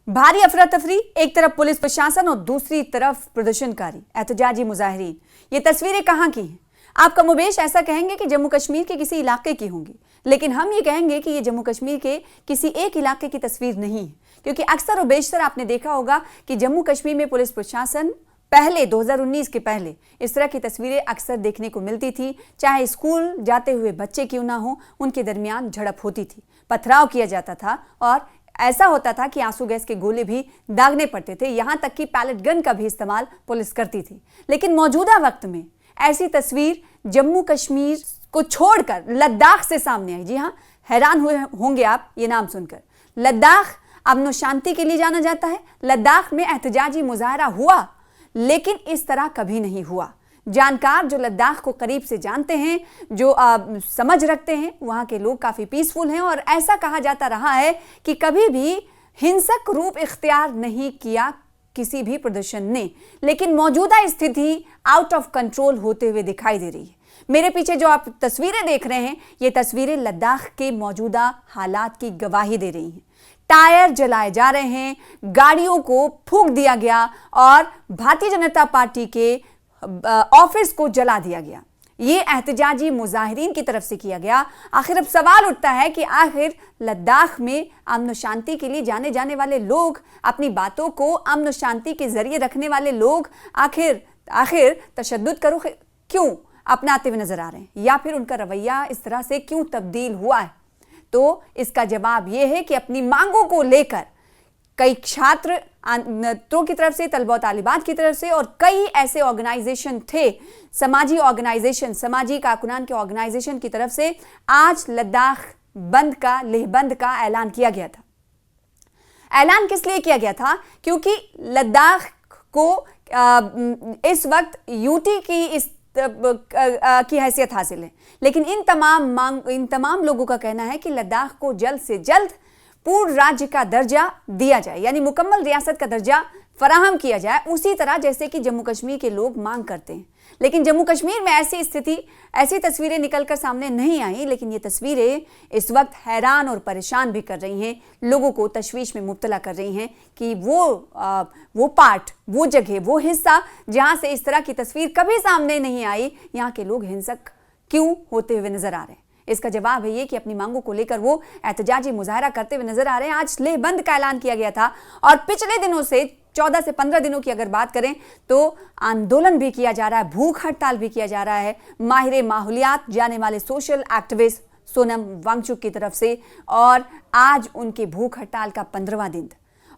भारी अफरा तफरी, एक तरफ पुलिस प्रशासन और दूसरी तरफ प्रदर्शनकारी एहतजाजी मुजाहिरीन। ये तस्वीरें कहां की हैं? आप कमोबेश ऐसा कहेंगे कि जम्मू कश्मीर के किसी इलाके की होंगी, लेकिन हम ये कहेंगे कि ये जम्मू कश्मीर के किसी एक इलाके की तस्वीर नहीं है, क्योंकि अक्सर और बेशतर आपने देखा होगा कि जम्मू कश्मीर में पुलिस प्रशासन पहले 2019 के पहले इस तरह की तस्वीरें अक्सर देखने को मिलती थी। चाहे स्कूल जाते हुए बच्चे क्यों ना हो, उनके दरमियान झड़प होती थी, पथराव किया जाता था और ऐसा होता था कि आंसू गैस के गोले भी दागने पड़ते थे, यहां तक कि पैलेट गन का भी इस्तेमाल पुलिस करती थी। लेकिन मौजूदा वक्त में ऐसी तस्वीर जम्मू कश्मीर को छोड़कर लद्दाख से सामने आई। जी हां, हैरान हुए होंगे आप ये नाम सुनकर। लद्दाख अमन शांति के लिए जाना जाता है। लद्दाख में एहतजाजी मुजाहरा हुआ, लेकिन इस तरह कभी नहीं हुआ। जानकार जो लद्दाख को करीब से जानते हैं, जो समझ रखते हैं, वहां के लोग काफी पीसफुल हैं और ऐसा कहा जाता रहा है कि कभी भी हिंसक रूप इख्तियार नहीं किया किसी भी प्रदर्शन ने। लेकिन मौजूदा स्थिति आउट ऑफ कंट्रोल होते हुए दिखाई दे रही है। मेरे पीछे जो आप तस्वीरें देख रहे हैं, ये तस्वीरें लद्दाख के मौजूदा हालात की गवाही दे रही हैं। टायर जलाए जा रहे हैं, गाड़ियों को फूंक दिया गया और भारतीय जनता पार्टी के ऑफिस को जला दिया गया। ये एहतजाजी मुजाहिरीन की तरफ से किया गया। आखिर अब सवाल उठता है कि आखिर लद्दाख में अमन शांति के लिए जाने जाने वाले लोग, अपनी बातों को अमन शांति के जरिए रखने वाले लोग आखिर तशद्दुद करो क्यों अपनाते हुए नजर आ रहे हैं, या फिर उनका रवैया इस तरह से क्यों तब्दील हुआ है? तो इसका जवाब यह है कि अपनी मांगों को लेकर कई छात्रों की तरफ से, तलबा तालिबात की तरफ से और कई ऐसे ऑर्गेनाइजेशन थे, समाजी ऑर्गेनाइजेशन, समाजी कारकुनान के ऑर्गेनाइजेशन की तरफ से आज लद्दाख बंद का, लेह बंद का ऐलान किया गया था। ऐलान किस लिए किया गया था? क्योंकि लद्दाख को इस वक्त यूटी की हैसियत हासिल है, लेकिन इन तमाम लोगों का कहना है कि लद्दाख को जल्द से जल्द पूर्ण राज्य का दर्जा दिया जाए, यानी मुकम्मल रियासत का दर्जा फराहम किया जाए, उसी तरह जैसे कि जम्मू कश्मीर के लोग मांग करते हैं। लेकिन जम्मू कश्मीर में ऐसी तस्वीरें निकलकर सामने नहीं आई, लेकिन ये तस्वीरें इस वक्त हैरान और परेशान भी कर रही हैं, लोगों को तशवीश में मुब्तला कर रही हैं कि वो पार्ट, वो जगह, वो हिस्सा जहां से इस तरह की तस्वीर कभी सामने नहीं आई, यहाँ के लोग हिंसक क्यों होते हुए नजर आ रहे हैं। इसका जवाब है ये कि अपनी मांगों को लेकर वो एहतजाजी मुजाहरा करते हुए नजर आ रहे हैं। आज लेह बंद का ऐलान किया गया था और पिछले दिनों से 14 से 15 दिनों की अगर बात करें तो आंदोलन भी किया जा रहा है, भूख हड़ताल भी किया जा रहा है माहिर माहौलियात जाने वाले सोशल एक्टिविस्ट सोनम वांगचुक की तरफ से। और आज उनके भूख हड़ताल का 15वां दिन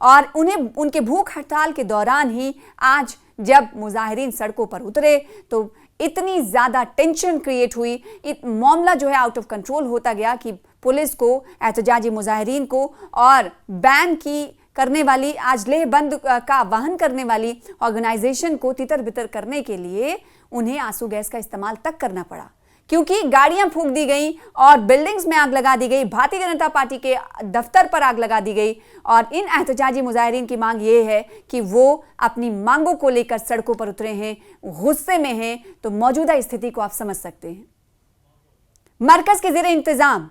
और उनके भूख हड़ताल के दौरान ही आज जब मुजाहिरीन सड़कों पर उतरे तो इतनी ज्यादा टेंशन क्रिएट हुई, मामला जो है आउट ऑफ कंट्रोल होता गया कि पुलिस को, एहतजाजी मुजाहिरीन को और बैन की करने वाली, आज लेह बंद का आह्वान करने वाली ऑर्गेनाइजेशन को तितर बितर करने के लिए उन्हें आंसू गैस का इस्तेमाल तक करना पड़ा, क्योंकि गाड़ियां फूंक दी गई और बिल्डिंग्स में आग लगा दी गई, भारतीय जनता पार्टी के दफ्तर पर आग लगा दी गई। और इन एहतजाजी मुजाहिरीन की मांग ये है कि वो अपनी मांगों को लेकर सड़कों पर उतरे हैं, गुस्से में हैं। तो मौजूदा स्थिति को आप समझ सकते हैं। मरकज के ज़ेरे इंतजाम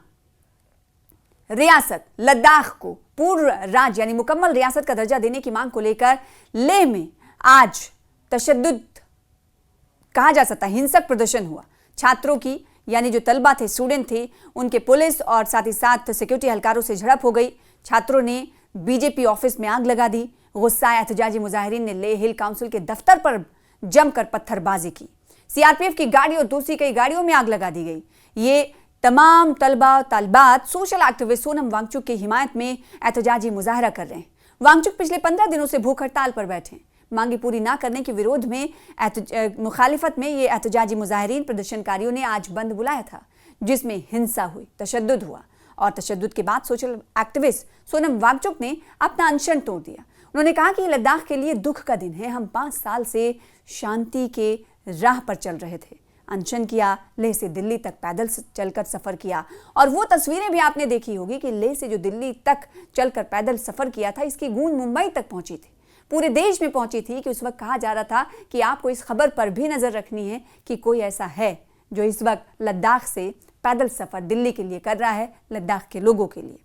रियासत लद्दाख को पूर्ण राज्य यानी मुकम्मल रियासत का दर्जा देने की मांग को लेकर लेह में आज तशद्दुद कहा जा सकता है, हिंसक प्रदर्शन हुआ। छात्रों की, यानी जो तलबा थे, स्टूडेंट थे, उनके पुलिस और साथ ही साथ सिक्योरिटी एहलकारों से झड़प हो गई। छात्रों ने बीजेपी ऑफिस में आग लगा दी। गुस्सा एहतजाजी मुजाहिरीन ने लेह हिल काउंसिल के दफ्तर पर जमकर पत्थरबाजी की। सीआरपीएफ की गाड़ी और दूसरी कई गाड़ियों में आग लगा दी गई। ये तमाम तलबा तालिबात सोशल एक्टिविस्ट सोनम वांगचुक की हिमायत में एहतजाजी मुजाहरा कर रहे हैं। वांगचुक पिछले 15 दिनों से भूख हड़ताल पर बैठे हैं। मांगी पूरी ना करने के विरोध में, मुखालिफत में ये एहतजाजी मुजाहिरीन प्रदर्शनकारियों ने आज बंद बुलाया था, जिसमें हिंसा हुई, तशद्दुद हुआ और तशद्दुद के बाद सोशल एक्टिविस्ट सोनम वांगचुक ने अपना अनशन तोड़ दिया। उन्होंने कहा कि लद्दाख के लिए दुख का दिन है, हम 5 साल से शांति के राह पर चल रहे थे। अनशन किया, लेह से दिल्ली तक पैदल चलकर सफर किया और वो तस्वीरें भी आपने देखी होगी कि लेह से जो दिल्ली तक चलकर पैदल सफर किया था, इसकी गूंज मुंबई तक पहुंची थी, पूरे देश में पहुंची थी कि उस वक्त कहा जा रहा था कि आपको इस खबर पर भी नजर रखनी है कि कोई ऐसा है जो इस वक्त लद्दाख से पैदल सफर दिल्ली के लिए कर रहा है, लद्दाख के लोगों के लिए।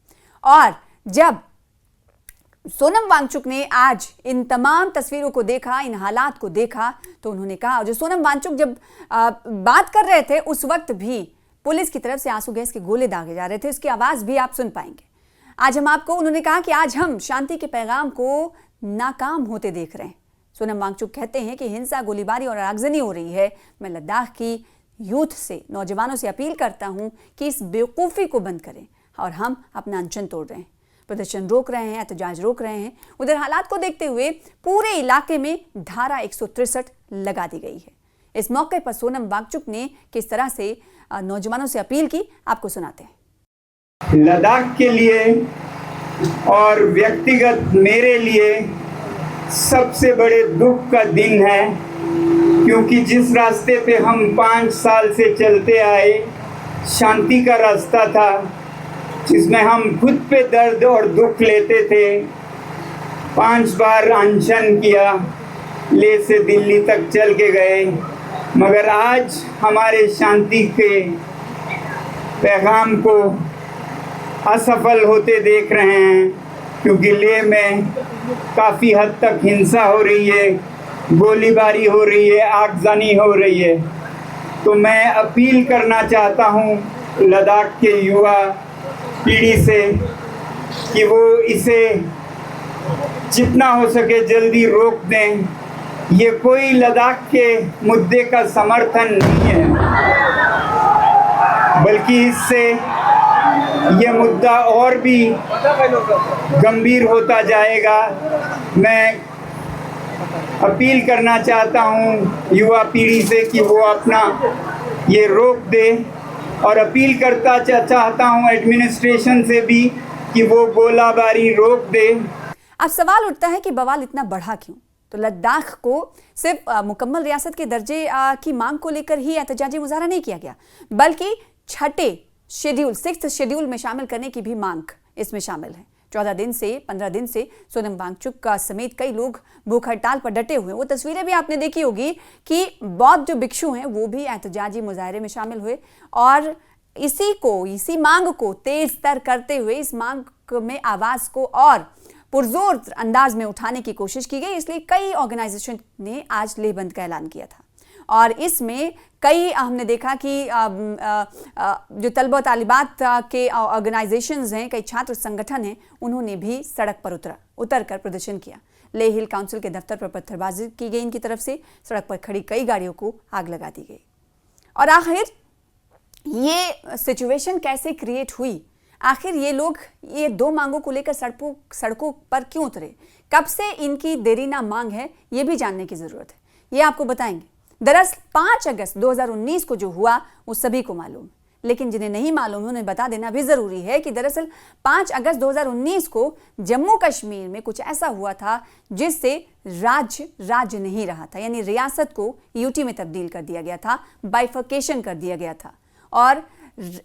और जब सोनम वांगचुक ने आज इन तमाम तस्वीरों को देखा, इन हालात को देखा, तो उन्होंने कहा, जो सोनम वांगचुक जब बात कर रहे थे उस वक्त भी पुलिस की तरफ से आंसू गैस के गोले दागे जा रहे थे, उसकी आवाज भी आप सुन पाएंगे। आज हम आपको, उन्होंने कहा कि आज हम शांति के पैगाम को नाकाम होते देख रहे हैं। सोनम वांगचुक कहते हैं कि हिंसा, गोलीबारी और आगजनी हो रही है। मैं लद्दाख की यूथ से, नौजवानों से अपील करता हूं कि इस बेवकूफ़ी को बंद करें और हम अपना अनशन तोड़ रहे हैं, प्रदर्शन रोक रहे हैं, एहतजाज रोक रहे हैं। उधर हालात को देखते हुए पूरे इलाके में धारा 163 लगा दी गई है। इस मौके पर सोनम वांगचुक ने किस तरह से नौजवानों से अपील की, आपको सुनाते हैं। लद्दाख के लिए और व्यक्तिगत मेरे लिए सबसे बड़े दुख का दिन है, क्योंकि जिस रास्ते पे हम 5 साल से चलते आए, शांति का रास्ता था, जिसमें हम खुद पे दर्द और दुख लेते थे। 5 बार अनशन किया, ले से दिल्ली तक चल के गए, मगर आज हमारे शांति के पैगाम को असफल होते देख रहे हैं, क्योंकि लेह में काफ़ी हद तक हिंसा हो रही है, गोलीबारी हो रही है, आगजनी हो रही है। तो मैं अपील करना चाहता हूँ लद्दाख के युवा पीढ़ी से कि वो इसे जितना हो सके जल्दी रोक दें। ये कोई लद्दाख के मुद्दे का समर्थन नहीं है, बल्कि इससे ये मुद्दा और भी गंभीर होता जाएगा। मैं अपील करना चाहता हूँ युवा पीढ़ी से कि वो अपना ये रोक दे, और अपील करता चाहता हूँ एडमिनिस्ट्रेशन से भी कि वो गोलाबारी रोक दे। अब सवाल उठता है कि बवाल इतना बढ़ा क्यों? तो लद्दाख को सिर्फ मुकम्मल रियासत के दर्जे की मांग को लेकर ही एहतजाजी मुजाहरा नहीं किया गया, बल्कि छठे शेड्यूल, 6th शेड्यूल में शामिल करने की भी मांग इसमें शामिल है। 15 दिन से सोनम वांगचुक का समेत कई लोग भूख हड़ताल पर डटे हुए। वो तस्वीरें भी आपने देखी होगी कि बौद्ध जो भिक्षु हैं वो भी एहतजाजी मुजाहरे में शामिल हुए, और इसी मांग को तेज तर करते हुए इस मांग में आवाज को और पुरजोर अंदाज में उठाने की कोशिश की गई। इसलिए कई ऑर्गेनाइजेशन ने आज लेह बंद का ऐलान किया था, और इसमें कई हमने देखा कि जो तलबा तालिबात के ऑर्गेनाइजेशंस हैं, कई छात्र संगठन हैं, उन्होंने भी सड़क पर उतर कर प्रदर्शन किया। लेह हिल काउंसिल के दफ्तर पर पत्थरबाजी की गई इनकी तरफ से, सड़क पर खड़ी कई गाड़ियों को आग लगा दी गई। और आखिर ये सिचुएशन कैसे क्रिएट हुई? आखिर ये लोग ये 2 मांगों को लेकर सड़कों पर क्यों उतरे? कब से इनकी देरीना मांग है, ये भी जानने की जरूरत है। ये आपको बताएंगे। दरअसल 5 अगस्त 2019 को जो हुआ वो सभी को मालूम, लेकिन जिन्हें नहीं मालूम है उन्हें बता देना भी जरूरी है कि दरअसल 5 अगस्त 2019 को जम्मू कश्मीर में कुछ ऐसा हुआ था जिससे राज्य नहीं रहा था, यानी रियासत को यूटी में तब्दील कर दिया गया था, बाइफर्केशन कर दिया गया था, और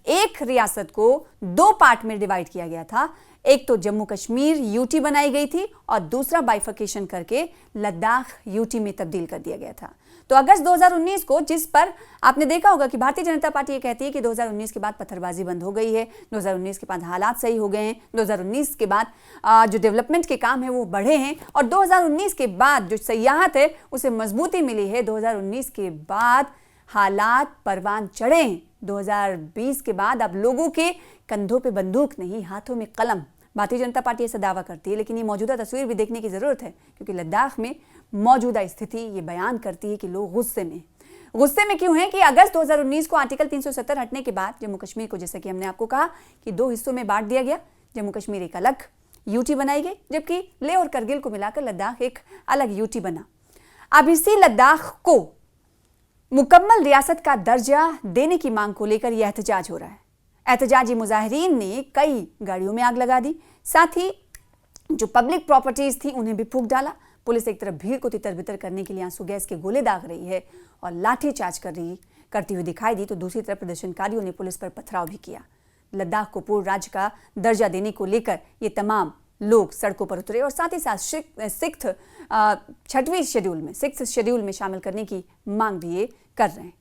एक रियासत को 2 पार्ट में डिवाइड किया गया था। एक तो जम्मू कश्मीर यूटी बनाई गई थी, और दूसरा बाइफर्केशन करके लद्दाख यूटी में तब्दील कर दिया गया था। तो अगस्त 2019 को, जिस पर आपने देखा होगा कि भारतीय जनता पार्टी ये कहती है कि 2019 के बाद पत्थरबाजी बंद हो गई है, 2019 के बाद हालात सही हो गए हैं, 2019 के बाद जो डेवलपमेंट के काम है वो बढ़े हैं, और 2019 के बाद जो सियाहत है उसे मजबूती मिली है। 2019 के बाद हालात परवान चढ़े हैं। 2020 के बाद अब लोगों के कंधों पे बंदूक नहीं, हाथों में कलम। भारतीय जनता पार्टी ऐसा दावा करती है, लेकिन ये मौजूदा तस्वीर भी देखने की जरूरत है, क्योंकि लद्दाख में मौजूदा स्थिति ये बयान करती है कि लोग गुस्से में क्यों हैं कि अगस्त 2019 को आर्टिकल 370 हटने के बाद जम्मू कश्मीर को, जैसा कि हमने आपको कहा, कि 2 हिस्सों में बांट दिया गया। जम्मू कश्मीर एक अलग यूटी बनाई गई, जबकि लेह और करगिल को मिलाकर लद्दाख एक अलग यूटी बना। अब इसी लद्दाख को मुकम्मल रियासत का दर्जा देने की मांग को लेकर यह एहतजाज हो रहा है। एहतजाजी मुजाहिरीन ने कई गाड़ियों में आग लगा दी, साथ ही जो पब्लिक प्रॉपर्टीज थी उन्हें भी फूंक डाला। पुलिस एक तरफ भीड़ को तितर-बितर करने के लिए आंसू गैस के गोले दाग रही है और लाठीचार्ज करती हुई दिखाई दी, तो दूसरी तरफ प्रदर्शनकारियों ने पुलिस पर पथराव भी किया। लद्दाख को पूर्ण राज्य का दर्जा देने को लेकर ये तमाम लोग सड़कों पर उतरे, और साथ ही साथ 6th शेड्यूल में शामिल करने की मांग भी ये कर रहे हैं।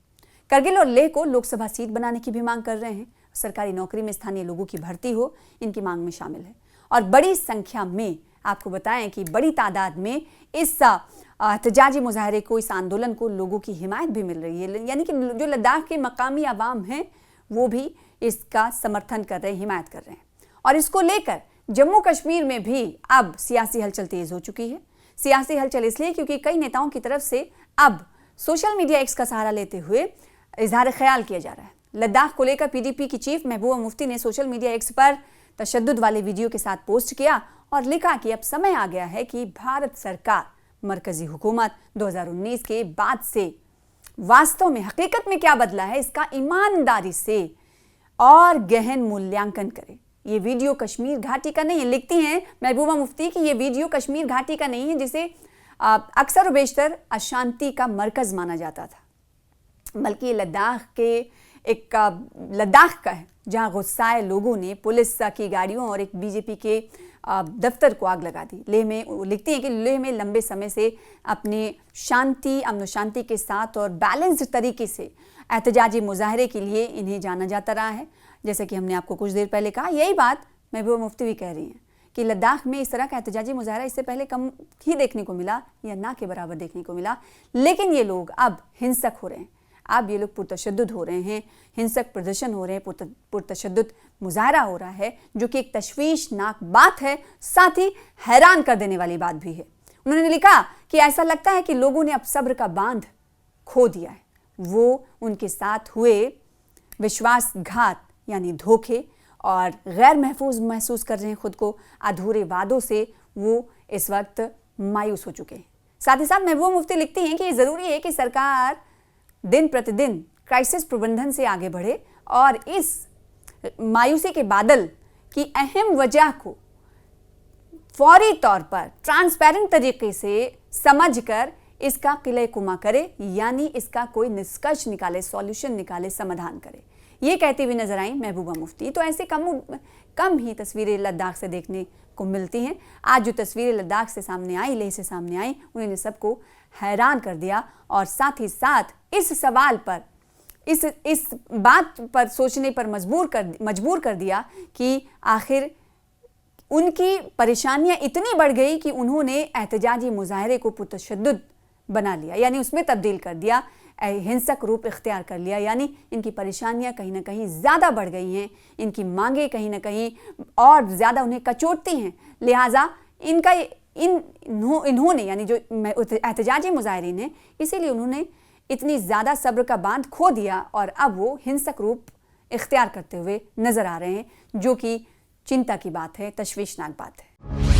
करगिल और लेह को लोकसभा सीट बनाने की भी मांग कर रहे हैं। सरकारी नौकरी में स्थानीय लोगों की भर्ती हो, इनकी मांग में शामिल है। और बड़ी संख्या में आपको बताएं कि बड़ी तादाद में इस एहतजाजी मुजाहरे को, इस आंदोलन को लोगों की हिमायत भी मिल रही है। यानी कि जो लद्दाख के मकामी अवाम हैं वो भी इसका समर्थन कर रहे हैं, हिमायत कर रहे हैं। और इसको लेकर जम्मू कश्मीर में भी अब सियासी हलचल तेज हो चुकी है। सियासी हलचल इसलिए क्योंकि कई नेताओं की तरफ से अब सोशल मीडिया एक्स का सहारा लेते हुए इजहार ख्याल किया जा रहा है। लद्दाख को लेकर पीडीपी की चीफ महबूबा मुफ्ती ने सोशल मीडिया एक्स पर तशद्दुद वाले वीडियो के साथ पोस्ट किया और लिखा कि अब समय आ गया है कि भारत सरकार, मरकजी हुकूमत 2019 के बाद से वास्तव में हकीकत में क्या बदला है इसका ईमानदारी से और गहन मूल्यांकन करे। ये वीडियो कश्मीर घाटी का नहीं है। लिखती हैं महबूबा मुफ्ती कि ये वीडियो कश्मीर घाटी का नहीं है, जिसे अक्सर बेशतर अशांति का मरकज माना जाता था, बल्कि लद्दाख का है जहां गुस्साए लोगों ने पुलिस की गाड़ियों और एक बीजेपी के दफ्तर को आग लगा दी। लेह में लिखती हैं कि लेह में लंबे समय से अपने अमन शांति के साथ और बैलेंस्ड तरीके से एहतजाजी मुजाहरे के लिए इन्हें जाना जाता रहा है। जैसे कि हमने आपको कुछ देर पहले कहा, यही बात महबूबा मुफ्ती भी कह रही हैं कि लद्दाख में इस तरह का एहतजाजी मुजाहरा इससे पहले कम ही देखने को मिला या ना के बराबर देखने को मिला। लेकिन ये लोग अब हिंसक हो रहे हैं, अब ये लोग पुरतशद्दुद हो रहे हैं, हिंसक प्रदर्शन हो रहे हैं, पुरतशद्दुद मुजाहरा हो रहा है, जो कि एक तशवीशनाक बात है, साथ ही हैरान कर देने वाली बात भी है। उन्होंने लिखा कि ऐसा लगता है कि लोगों ने अब सब्र का बांध खो दिया है। वो उनके साथ हुए विश्वासघात यानी धोखे और गैर महफूज महसूस कर रहे हैं खुद को। अधूरे वादों से वो इस वक्त मायूस हो चुके हैं। साथ ही साथ महबूबा मुफ्ती लिखती हैं कि ये ज़रूरी है कि सरकार दिन प्रतिदिन क्राइसिस प्रबंधन से आगे बढ़े और इस मायूसी के बादल की अहम वजह को फौरी तौर पर ट्रांसपेरेंट तरीके से समझकर इसका किले कुमा करे, यानी इसका कोई निष्कर्ष निकाले, सॉल्यूशन निकाले, समाधान करे। ये कहती हुई नजर आई महबूबा मुफ्ती। तो ऐसे कम ही तस्वीरें लद्दाख से देखने को मिलती हैं। आज जो तस्वीरें लद्दाख से सामने आई, लेह से सामने आई, उन्होंने सबको हैरान कर दिया और साथ ही साथ इस सवाल पर, इस बात पर सोचने पर मजबूर कर दिया कि आखिर उनकी परेशानियां इतनी बढ़ गई कि उन्होंने एहतजाजी मुजाहरे को पुरतशद्दुद बना लिया, यानी उसमें तब्दील कर दिया, हिंसक रूप इख्तियार कर लिया। यानी इनकी परेशानियां कहीं ना कहीं ज़्यादा बढ़ गई हैं, इनकी मांगे कहीं ना कहीं और ज़्यादा उन्हें कचोटती हैं। लिहाजा इन्होंने यानी जो एहतजाजी मुजाहिरीन हैं, इसीलिए उन्होंने इतनी ज़्यादा सब्र का बांध खो दिया और अब वो हिंसक रूप इख्तियार करते हुए नज़र आ रहे हैं, जो कि चिंता की बात है, तशवीशनाक बात है।